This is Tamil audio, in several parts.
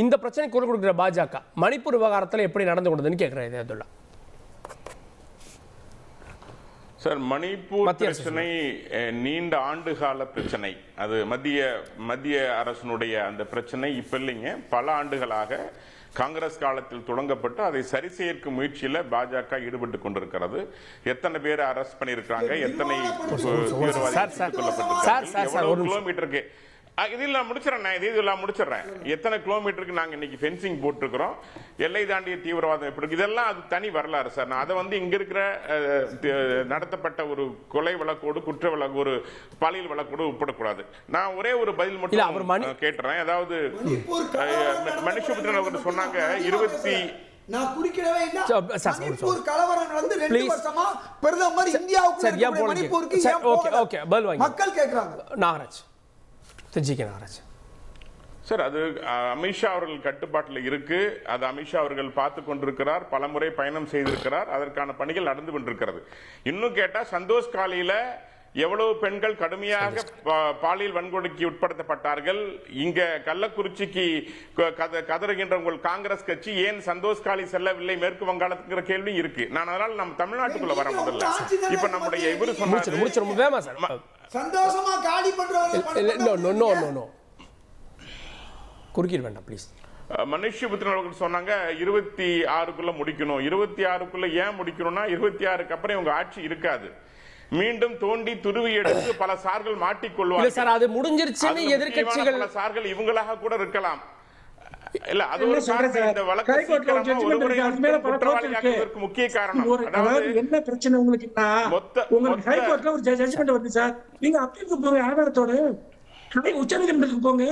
இந்த பிரச்சனை குரல் கொடுக்குற பாஜக மணிப்பூர் விவகாரத்தில் எப்படி நடந்து கொண்டதுன்னு கேட்குறேன் இதயத்துல்லா சார். மணிப்பூர் பிரச்சனை நீண்ட ஆண்டுகால பிரச்சனை. அது மத்திய அரசினுடைய அந்த பிரச்சனை இப்ப இல்லைங்க, பல ஆண்டுகளாக காங்கிரஸ் காலத்தில் தொடங்கப்பட்டு அதை சரி செய்யக்கும் முயற்சியில் பாஜக ஈடுபட்டு கொண்டிருக்கிறது. எத்தனை பேர் அரெஸ்ட் பண்ணியிருக்காங்க, எத்தனை கிலோமீட்டருக்கு இதில் நான் முடிச்சிடறேன். எத்தனை கிலோமீட்டருக்கு நாங்கள் இன்னைக்கு ஃபென்சிங் போட்டிருக்கிறோம், எல்லை தாண்டிய தீவிரவாதம் எப்படி இருக்கு, இதெல்லாம் அது தனி வரலாறு சார். நான் அதை இங்க இருக்கிற நடத்தப்பட்ட ஒரு கொலை வழக்கோடு குற்ற வழக்கு ஒரு பாலியல் வழக்கோடு ஒப்பிடக்கூடாது. நான் ஒரே ஒரு பதில் மட்டும் கேட்டுறேன். அதாவது மனுஷபுத்திரன் அவர்கள் சொன்னாங்க 20 நான் குடிக்கவே இல்ல. மணிப்பூர் கலவரம் நடந்து 2 வருஷமா பிரதமர் இந்தியாவுக்கு மணிப்பூருக்கு மக்கள் கேக்குறாங்க. நாகராஜ் சார், அது அமித்ஷா அவர்கள் கட்டுப்பாட்டில் இருக்கு. அது அமித்ஷா அவர்கள் பார்த்து கொண்டிருக்கிறார், பலமுறை பயணம் செய்திருக்கிறார், அதற்கான பணிகள் நடந்து கொண்டிருக்கிறது. இன்னும் கேட்டா சந்தோஷ் காலியில எவ்வளவு பெண்கள் கடுமையாக பாலியல் வன்கொடுமைக்கு உட்படுத்தப்பட்டார்கள். இங்க கள்ளக்குறிச்சிக்கு கதறுகின்ற உங்கள் காங்கிரஸ் கட்சி ஏன் சந்தோஷ் காலி செல்லவில்லை மேற்கு வங்காளத்துங்கிற கேள்வி இருக்கு. நான் அதனால நம்ம தமிழ்நாட்டுக்குள்ள வர முதல்ல இப்ப நம்முடைய இவரு சொன்னாரு சந்தோஷமா காலி பண்றவங்க குறுக்கிட வேண்டாம் ப்ளீஸ். மனுஷபுத்திரன் அவர்கள் சொன்னாங்க 26க்குள்ள முடிக்கணும். 26க்குள்ள ஏன் முடிக்கணும்னா 26க்கு அப்புறம் உங்க ஆட்சி இருக்காது. மீண்டும் தோண்டி துருவி எடுத்து பல சார்கள் மாட்டிக்கொள்வார்கள் சார். அது முடிஞ்சிருச்சுன்னு எதிர்க்கட்சிகள் பல சார்கள் இவங்களாக கூட இருக்கலாம். இல்ல அது ஒரு இந்த வழக்கு முக்கிய காரணம். அதாவது என்ன பிரச்சனை உங்களுக்குன்னா உங்களுக்கு ஹைகோர்ட்ல ஒரு ஜட்ஜ்மென்ட் வருது சார், நீங்க அப்பீலுக்கு போங்க ஆதாரத்தோட உச்சநீதிமன்றத்துக்கு போங்க.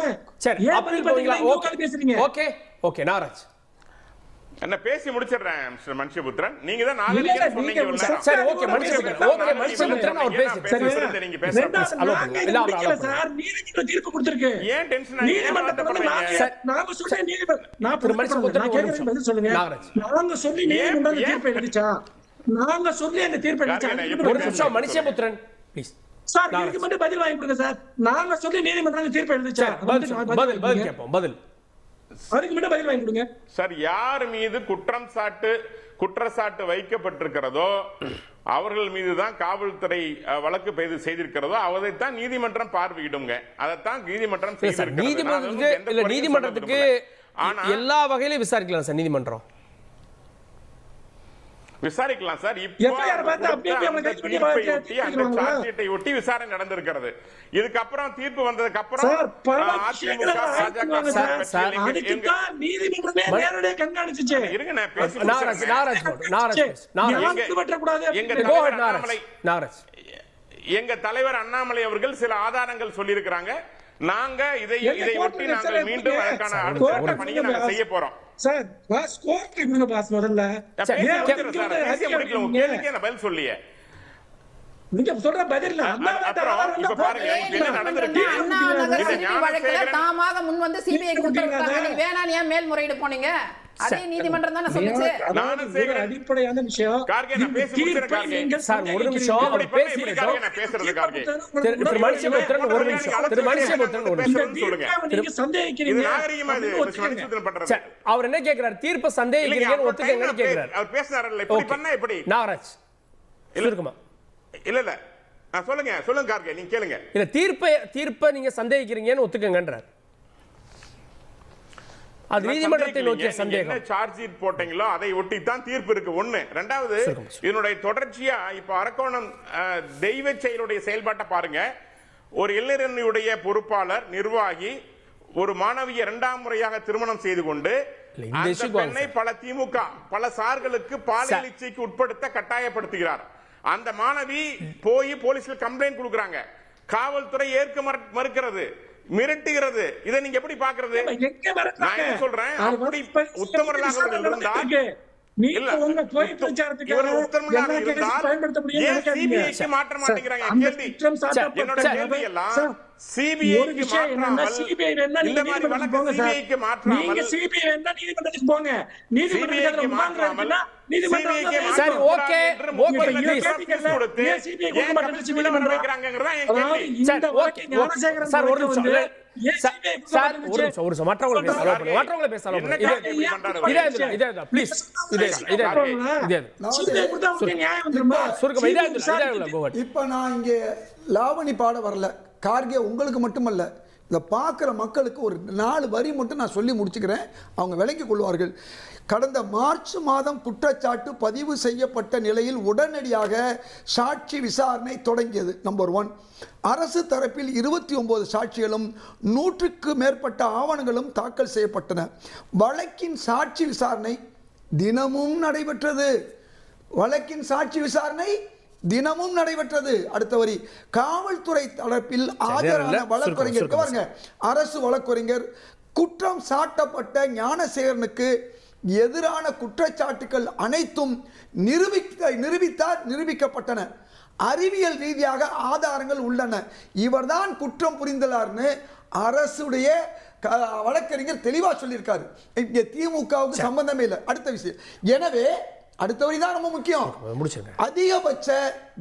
சரி, அப்பீல் போவீங்களா? பேசுறீங்க. ஓகே ஓகே நாராஜ், என்ன பேசி முடிச்சிடுறேன் மிஸ்டர் மனுஷபுத்திரன். நீங்க தான் நாகரிகமா சொன்னீங்க. சரி ஓகே மனுஷபுத்திரன் அவர் பேசுங்க. நீங்க பேசுங்க. சார் நீதிமன்றம் தீர்ப்பு கொடுத்திருக்கு. ஏன் டென்ஷன் ஆகி நாங்க சொல்ற நீதிமன்றம் மனுஷபுத்திரன் கேக்குறேன் பதில் சொல்லுங்க. நாங்க சொல்லி நீதிமன்றம் தீர்ப்பு எழுதிச்சா? நாங்க சொல்லி அந்த தீர்ப்பு எழுதிச்சா? ஒரு நிமிஷம் மனுஷபுத்திரன் ப்ளீஸ் சார், இதுக்கு மட்டும் பதில் வாங்கி கொடுங்க சார். நாங்க சொல்லி நீதிமன்றம் தீர்ப்பு எழுதிச்சா? பதில் கேட்போம். பதில் அதுக்கு மட்டும் பதில் வாங்கி கொடுங்க சார். யார் மீது குற்றச்சாட்டு வைக்கப்பட்டிருக்கிறதோ அவர்கள் மீதுதான் காவல்துறை வழக்கு பதிவு செய்திருக்கிறதோ அதைத்தான் நீதிமன்றம் பார்வையிடுங்க. அதைத்தான் நீதிமன்றம் நீதிமன்றத்துக்கு எல்லா வகையிலும் விசாரிக்கலாம் சார். நீதிமன்றம் விசாரிக்கலாம் சார். ஒட்டி விசாரணை நடந்திருக்கிறது. இதுக்கப்புறம் தீர்ப்பு வந்ததுக்கு அப்புறம் எங்க தலைவர் அண்ணாமலை அவர்கள் சில ஆதாரங்கள் சொல்லியிருக்கிறாங்க. நாங்க இதை ஒட்டி நாங்கள் மீண்டும் அதற்கான அடுத்த பணியை நாங்கள் செய்ய போறோம். சார் பாஸ் கோர்ட் இவங்க பாஸ் வரல. பதில் சொல்லிய நீங்க சொல்ற பதில் இப்ப பாருங்க என்ன நடந்திருக்கு. தாமாக முன் வந்து சிபிஐ கொடுத்திருக்காங்க. நீங்க வேணாம் ஏன் மேல்முறையீடு போனீங்க? அதே நீதிமன்றம் தான சொல்லுச்சு. அடிப்படையான விஷயம். கார்கே நான் பேசி முடிச்சறேன். கார்கே சார் ஒரு நிமிஷம் அவர் பேசிட்டோம். நான் பேசுறது கார்கே. திரு மனுஷபுத்திரன் ஒரு நிமிஷம். திரு மனுஷபுத்திரன் ஒரு நிமிஷம் சொல்லுங்க. நீங்க சந்தேகிக்கிறீங்க. இது நாகரிகமா இது மனுஷபுத்திரன் பண்றது. சார் அவர் என்ன கேக்குறாரு? தீர்ப்பை சந்தேகிக்கிறீங்கன்னு ஒத்துக்கங்கன்னு கேக்குறாரு. அவர் பேசுறாருல்ல, இப்படி பண்ணா எப்படி? நாகராஜ் இருக்குமா? இல்ல நான் சொல்லுங்க கார்கே, நீங்க கேளுங்க. இல்ல தீர்ப்பை நீங்க சந்தேகிக்கிறீங்கன்னு ஒத்துக்கங்கன்றார். அது நீதிமன்றத்தை நோக்கிய சந்தேகம். என்ன சார்ஜ் ஷீட் போட்டீங்களோ அதை ஒட்டி தான் தீர்ப்பு இருக்கு. ஒண்ணு. இரண்டாவது, இதனுடைய தொடர்ச்சியா இப்ப அரக்கோணம் தெய்வ செயலுடைய செயல்பாட்டை பாருங்க. ஒரு இளைஞருடைய பொறுப்பாளர் நிர்வாகி ஒரு மாணவியை 2ஆம் முறையாக திருமணம் செய்து கொண்டு அந்த பெண்ணை பல சார்களுக்கு பாலியல் இச்சைக்கு உட்படுத்த கட்டாயப்படுத்துகிறார். அந்த மாணவி போய் போலீஸ்ல கம்ப்ளைண்ட் கொடுக்கறாங்க. காவல்துறை ஏற்க மறுக்கிறது, மிரட்டுகிறது. இதை நீங்க எப்படி பாக்குறது? நான் என்ன சொல்றேன், அப்படி உத்தமர்களாக இருந்தால் நீங்க உங்க போய் பிரச்சாரத்துக்கு இவர்கள் உத்தமர்களாக இருந்தால் ஏன் சிபிஐக்கு மாற்ற மாட்டேங்கிறாங்க? கேள்வி என்னோட கேள்வி எல்லாம் சிபிஐக்கு மாற்றாமல் இந்த மாதிரி வழக்கு சிபிஐக்கு மாற்றாமல் நீங்க சிபிஐ வேண்டா நீதிமன்றத்துக்கு போங்க. நீதிமன்றத்துக்கு மாற்றாமல் நீதிமன்றம் சரி ஓகே சிபிஐ கொடுக்க மாட்டேங்குது. நீதிமன்றம் வைக்கறாங்கங்கறத என் கேள்வி. சார் ஒரு நிமிஷம். சார் ஒரு நிமிஷம் மற்றவங்களை பேச allow பண்ணுங்க. என்ன காரணம் இப்படி பண்றாரு? இதே ப்ளீஸ் இதே சுருக்கமா இதே கோவட். இப்ப நான் இங்கே லாவணி பாட வரல, கார்கே உங்களுக்கு மட்டுமல்ல, இதை பார்க்குற மக்களுக்கு ஒரு 4 வரி மட்டும் நான் சொல்லி முடிச்சுக்கிறேன், அவங்க விளங்கிக் கொள்வார்கள். கடந்த மார்ச் மாதம் குற்றச்சாட்டு பதிவு செய்யப்பட்ட நிலையில் உடனடியாக சாட்சி விசாரணை தொடங்கியது. நம்பர் 1, அரசு தரப்பில் 29 சாட்சிகளும் 100க்கு மேற்பட்ட ஆவணங்களும் தாக்கல் செய்யப்பட்டன. வழக்கின் சாட்சி விசாரணை தினமும் நடைபெற்றது. வழக்கின் சாட்சி விசாரணை தினமும் நடைபெற்றது. அடுத்த வரி, காவல்துறை தரப்பில் ஆஜரான வழக்கறிஞர் பாருங்க, அரசு வழக்கறிஞர் குற்றம் சாட்டப்பட்ட ஞானசேகரனுக்கு எதிரான குற்றச்சாட்டுகள் அனைத்தும் நிரூபிக்கப்பட்டன. அறிவியல் ரீதியாக ஆதாரங்கள் உள்ளன. இவர்தான் குற்றம் புரிந்துள்ளார்னு அரசுடைய வழக்கறிஞர் தெளிவா சொல்லியிருக்காரு. இங்க திமுகவுக்கு சம்பந்தமே இல்லை. அடுத்த விஷயம், எனவே அடுத்த வரி தான் ரொம்ப முக்கியம். அதிகபட்ச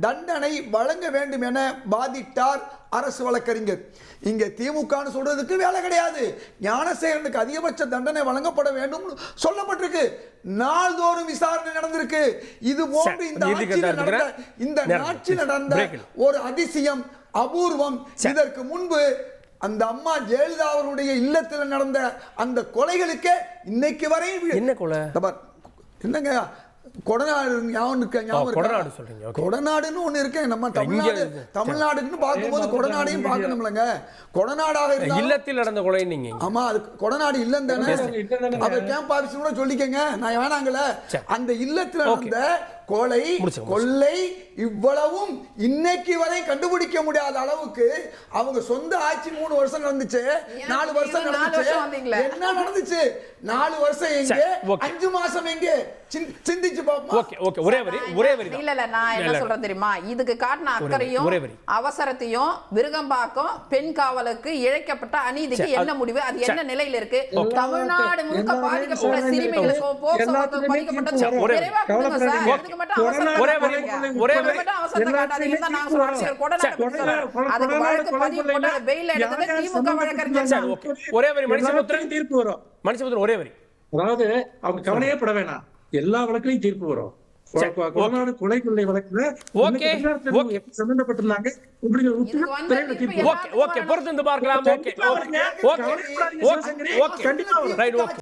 தண்டனை வழங்க வேண்டும் என வாதிட்டார் அரசு வழக்கறிஞர். இங்க திமுகன்னு சொல்றதுக்கு வேலை கிடையாது. ஞானசேகரனுக்கு அதிகபட்ச தண்டனை வழங்கப்பட வேண்டும் சொல்லப்பட்டிருக்கு. நாள்தோறும் விசாரணை நடந்திருக்கு. இது போன்று இந்த ஆட்சி நடந்த ஒரு அதிசயம், அபூர்வம். இதற்கு முன்பு அந்த அம்மா ஜெயலலிதா அவருடைய இல்லத்தில் நடந்த அந்த கொலைகளுக்கு இன்னைக்கு வரை என்ன கொலை என்னங்க கொடநாடு கொடநாடுன்னு ஒண்ணு இருக்கு. நம்ம தமிழ்நாடுன்னு பார்க்கும்போது கொடநாடையும் பார்க்கணும்லங்க. கொடநாடாக இல்லத்தில் நடந்த கொலை நீங்க. ஆமா, அது கொடநாடு இல்லன்னு தானே அவர் கேம்ப் ஆபீஸ் கூட சொல்லிக்கங்க, நான் வேணாங்கல. அந்த இல்லத்தில் நடந்த கொலை கொள்ளை இவ்வளவும் இன்னைக்கு வரை கண்டுபிடிக்க முடியாத அளவுக்கு அவங்க சொந்த ஆட்சி 3 வருஷம் நடந்துச்சு, 4 வருஷம் நடந்துச்சு. என்ன நடந்துச்சு? 4 வருஷம் எங்க, 5 மாசம் எங்க? சிந்திச்சு பாப்போம். ஓகே ஓகே, ஒரே வரி இல்ல நான் என்ன சொல்றேன் தெரியுமா, இதுக்கு காரண அக்கறையும் அவசரத்தையும் விருகம்பாக்கம் பெண் காவலுக்கு இழைக்கப்பட்ட அநீதிக்கு என்ன முடிவு, அது என்ன நிலையில இருக்கு, தமிழ்நாடு முழுக்க பாதிக்கப்பட்ட சிறுமிகளுக்கு போக்குவரத்து பறிக்கப்பட்ட விரைவா கொடுங்க சார். இதுக்கு மட்டும் ஒரே வரி அவசரத்தை காட்டாதீங்க தான் நாங்க சொல்றோம். அரசியல் கொடநாடு அதுக்கு வழக்கு பதிவு போட்டு பெயில் எடுத்தது திமுக வழக்கறிஞர். சரி ஓகே, ஒரே வரி மனுஷபுத்திரன் தீர்ப்பு வரும். மனுஷபுத்திரன் ஒரே வரி, அதாவது அவங்க கவலையே பட வேணாம், எல்லா வழக்குலையும் தீர்ப்பு வரும். கொடநாடு கொலை கொள்ளை வழக்குல சம்பந்தப்பட்டிருந்தாங்க. ஓகே பொறுத்து பார்க்கலாம். ஓகே கண்டிப்பா ரைட். ஓகே,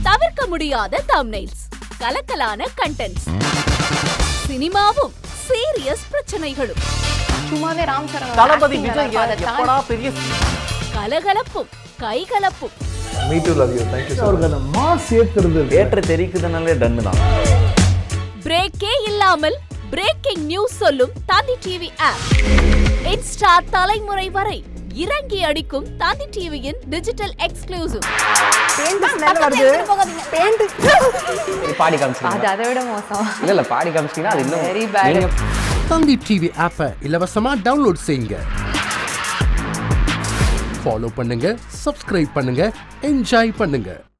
தவிர்க்க முடியாத தம்ப்நெயில்ஸ், கலக்கலான கண்டென்ட்ஸ், சினிமாவும் சீரியஸ் பிரச்சனைகளும், சும்மாவே ராம் சரண் தளபதி விஜய் எப்படா பெரிய கலகலப்பும் கைகலப்பும். Me too, love you. Thank you so much. அவர்களை மாஸ் ஏத்துறது ஏற்ற தெரிக்குதுனாலே டன் தான். பிரேக்கே இல்லாமல் பிரேக்கிங் நியூஸ் சொல்லும் தந்தி டிவி ஆப். இன்ஸ்டா தலைமுறை வரை இறங்கி அடிக்கும் தந்தி டிவியின் டிஜிட்டல் எக்ஸ்க்ளூசிவ். பாடி காமிச்சீங்க, அது அதை விட மோசம். இல்ல பாடி காமிச்சீங்கன்னா அது இன்னும் வெரி பேட். தந்தி டிவி ஆப்பை இலவசமா டவுன்லோட் செய்யுங்க. ஃபாலோ பண்ணுங்க, சப்ஸ்கிரைப் பண்ணுங்க, என்ஜாய் பண்ணுங்க.